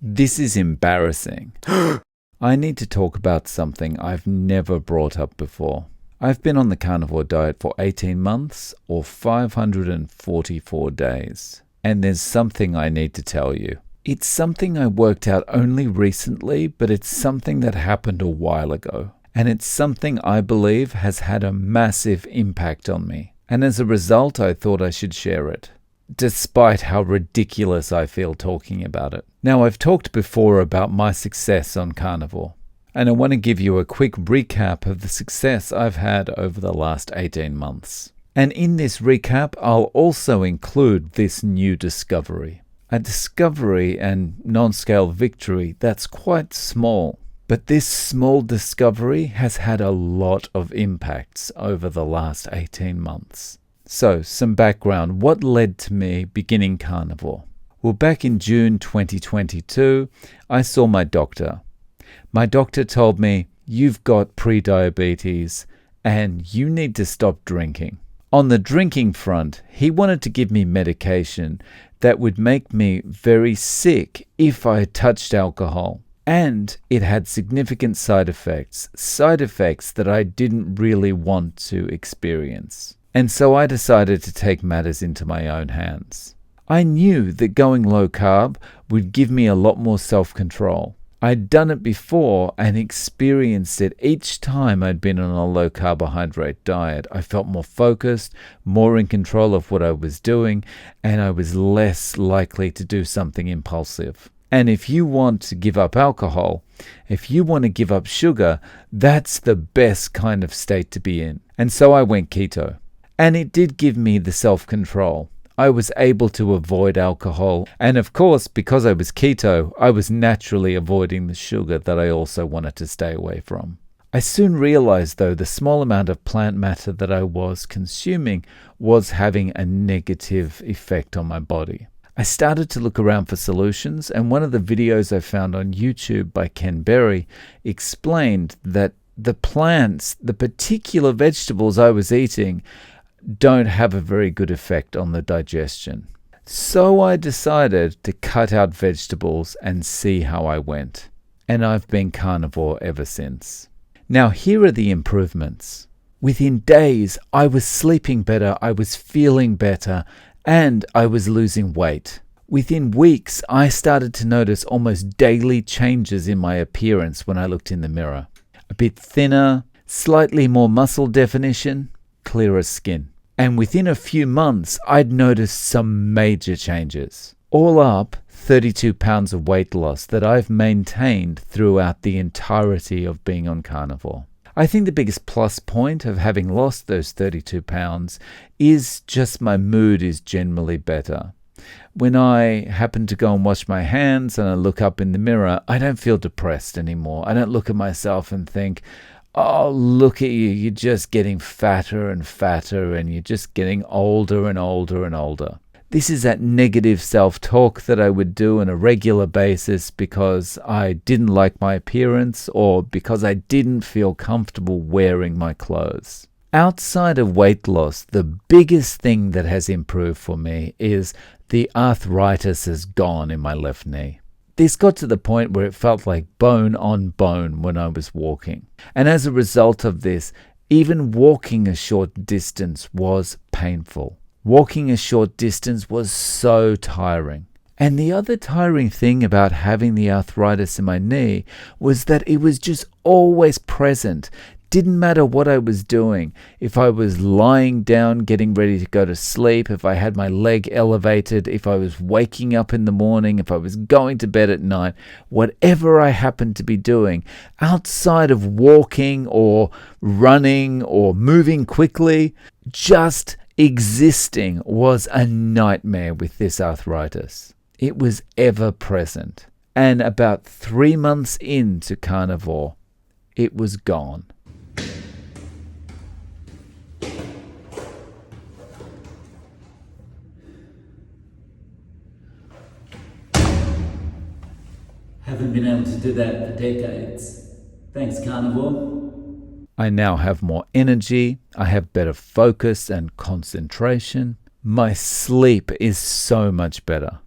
This is embarrassing. I need to talk about something I've never brought up before. I've been on the carnivore diet for 18 months or 544 days. And there's something I need to tell you. It's something I worked out only recently, but it's something that happened a while ago. And it's something I believe has had a massive impact on me. And as a result, I thought I should share it, despite how ridiculous I feel talking about it. Now, I've talked before about my success on carnivore, and I want to give you a quick recap of the success I've had over the last 18 months. And in this recap, I'll also include this new discovery. A discovery and non-scale victory that's quite small. But this small discovery has had a lot of impacts over the last 18 months. So, some background. What led to me beginning carnivore? Well, back in June 2022, I saw my doctor. My doctor told me, "You've got pre-diabetes and you need to stop drinking." On the drinking front, he wanted to give me medication that would make me very sick if I touched alcohol. And it had significant side effects that I didn't really want to experience. And so I decided to take matters into my own hands. I knew that going low carb would give me a lot more self-control. I'd done it before and experienced it each time I'd been on a low carbohydrate diet. I felt more focused, more in control of what I was doing, and I was less likely to do something impulsive. And if you want to give up alcohol, if you want to give up sugar, that's the best kind of state to be in. And so I went keto. And it did give me the self-control. I was able to avoid alcohol. And of course, because I was keto, I was naturally avoiding the sugar that I also wanted to stay away from. I soon realized, though, the small amount of plant matter that I was consuming was having a negative effect on my body. I started to look around for solutions, and one of the videos I found on YouTube by Ken Berry explained that the plants, the particular vegetables I was eating, don't have a very good effect on the digestion. So I decided to cut out vegetables and see how I went. And I've been carnivore ever since. Now here are the improvements. Within days, I was sleeping better, I was feeling better, and I was losing weight. Within weeks, I started to notice almost daily changes in my appearance when I looked in the mirror. A bit thinner, slightly more muscle definition, clearer skin. And within a few months, I'd noticed some major changes. All up, 32 pounds of weight loss that I've maintained throughout the entirety of being on carnivore. I think the biggest plus point of having lost those 32 pounds is just my mood is generally better. When I happen to go and wash my hands and I look up in the mirror, I don't feel depressed anymore. I don't look at myself and think, "Oh, look at you, you're just getting fatter and fatter and you're just getting older and older and older." This is that negative self-talk that I would do on a regular basis because I didn't like my appearance or because I didn't feel comfortable wearing my clothes. Outside of weight loss, the biggest thing that has improved for me is the arthritis has gone in my left knee. This got to the point where it felt like bone on bone when I was walking. And as a result of this, even walking a short distance was painful. Walking a short distance was so tiring. And the other tiring thing about having the arthritis in my knee was that it was just always present. Didn't matter what I was doing. If I was lying down getting ready to go to sleep, if I had my leg elevated, if I was waking up in the morning, if I was going to bed at night, whatever I happened to be doing, outside of walking or running or moving quickly, just existing was a nightmare with this arthritis. It was ever present. And about 3 months into carnivore, it was gone. Haven't been able to do that for decades. Thanks, Carnivore. I now have more energy, I have better focus and concentration. My sleep is so much better.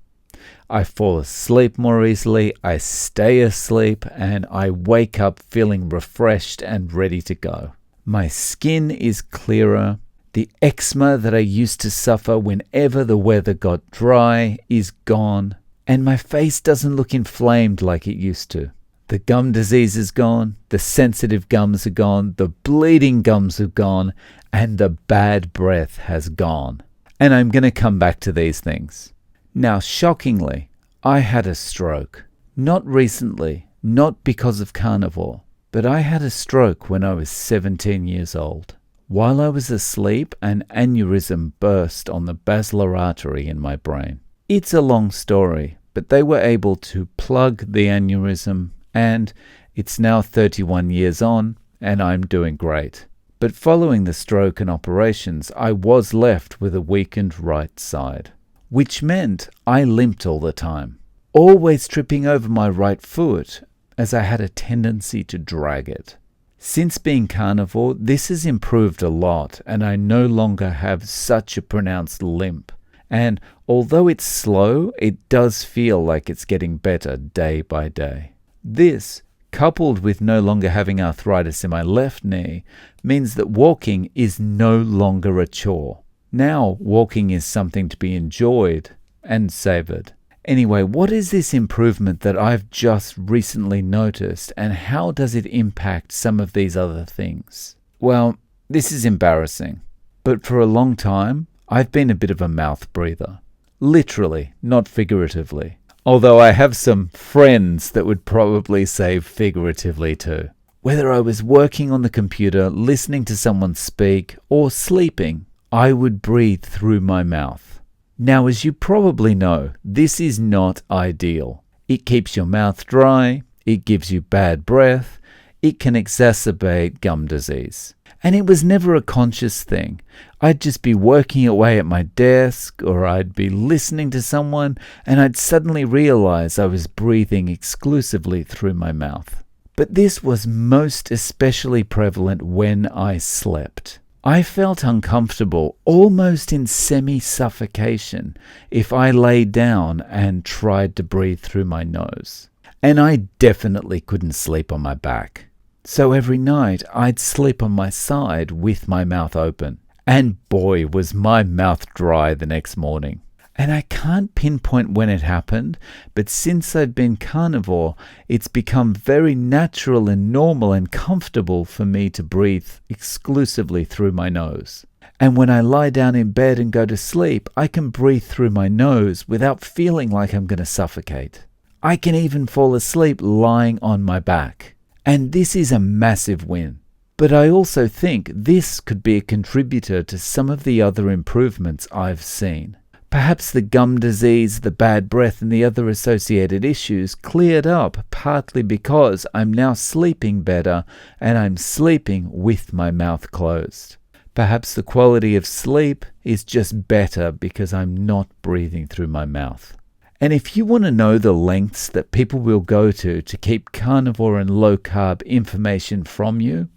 I fall asleep more easily, I stay asleep, and I wake up feeling refreshed and ready to go. My skin is clearer. The eczema that I used to suffer whenever the weather got dry is gone, and my face doesn't look inflamed like it used to. The gum disease is gone, the sensitive gums are gone, the bleeding gums are gone, and the bad breath has gone. And I'm going to come back to these things. Now, shockingly, I had a stroke. Not recently, not because of carnivore, but I had a stroke when I was 17 years old. While I was asleep, an aneurysm burst on the basilar artery in my brain. It's a long story, but they were able to plug the aneurysm, and it's now 31 years on, and I'm doing great. But following the stroke and operations, I was left with a weakened right side, which meant I limped all the time, always tripping over my right foot as I had a tendency to drag it. Since being carnivore, this has improved a lot, and I no longer have such a pronounced limp. And although it's slow, it does feel like it's getting better day by day. This, coupled with no longer having arthritis in my left knee, means that walking is no longer a chore. Now, walking is something to be enjoyed and savored. Anyway, what is this improvement that I've just recently noticed, and how does it impact some of these other things? Well, this is embarrassing, but for a long time, I've been a bit of a mouth breather. Literally, not figuratively. Although I have some friends that would probably say figuratively too. Whether I was working on the computer, listening to someone speak, or sleeping, I would breathe through my mouth. Now, as you probably know, this is not ideal. It keeps your mouth dry, it gives you bad breath, it can exacerbate gum disease. And it was never a conscious thing. I'd just be working away at my desk, or I'd be listening to someone, and I'd suddenly realize I was breathing exclusively through my mouth. But this was most especially prevalent when I slept. I felt uncomfortable, almost in semi-suffocation, if I lay down and tried to breathe through my nose. And I definitely couldn't sleep on my back. So every night I'd sleep on my side with my mouth open. And boy, was my mouth dry the next morning. And I can't pinpoint when it happened, but since I've been carnivore, it's become very natural and normal and comfortable for me to breathe exclusively through my nose. And when I lie down in bed and go to sleep, I can breathe through my nose without feeling like I'm going to suffocate. I can even fall asleep lying on my back. And this is a massive win. But I also think this could be a contributor to some of the other improvements I've seen. Perhaps the gum disease, the bad breath, and the other associated issues cleared up partly because I'm now sleeping better and I'm sleeping with my mouth closed. Perhaps the quality of sleep is just better because I'm not breathing through my mouth. And if you want to know the lengths that people will go to keep carnivore and low carb information from you,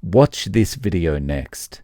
watch this video next.